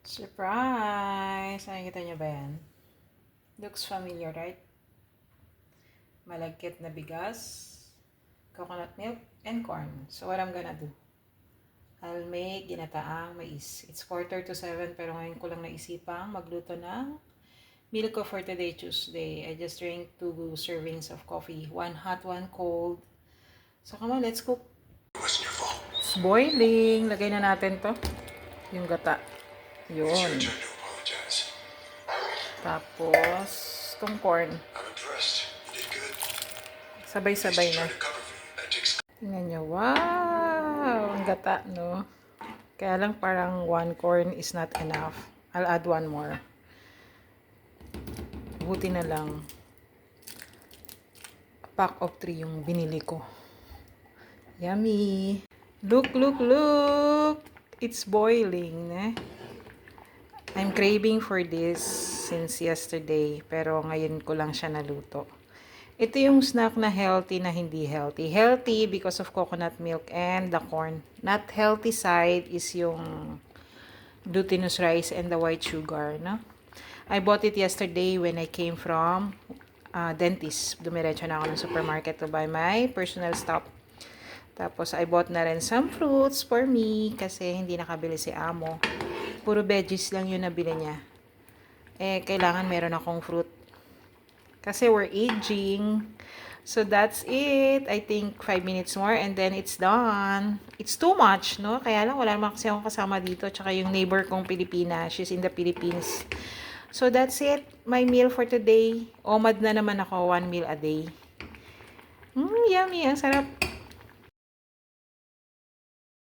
Surprise! Nakikita niyo ba yan? Looks familiar, right? Malagkit na bigas, coconut milk, and corn. So what I'm gonna do? I'll make ginataang mais. It's 6:45 pero ngayon ko lang naisipang magluto ng meal ko for today, Tuesday. I just drank 2 servings of coffee. 1 hot, 1 cold. So come on, let's cook. It's boiling. Lagay na natin to. Yung gata. Yun. Tapos, itong corn. Sabay-sabay na. Tingnan nyo. Wow! Ang gata, no? Kaya lang parang 1 corn is not enough. I'll add 1 more. Buti na lang. Pack of 3 yung binili ko. Yummy! Look, look, look! It's boiling, eh? I'm craving for this since yesterday, pero ngayon ko lang siya naluto. Ito yung snack na healthy na hindi healthy. Healthy because of coconut milk and the corn. Not healthy side is yung glutinous rice and the white sugar, no? I bought it yesterday when I came from dentist. Dumiretso na ako ng supermarket to buy my personal stuff. Tapos, I bought na rin some fruits for me kasi hindi nakabili si Amo. Puro veggies lang yung nabili niya. Kailangan meron akong fruit. Kasi we're aging. So, that's it. I think 5 minutes more and then it's done. It's too much, no? Kaya lang, wala naman kasi akong kasama dito. Tsaka yung neighbor kong Pilipina. She's in the Philippines. So, that's it. My meal for today. OMAD na naman ako. 1 meal a day. Yummy. Ang sarap.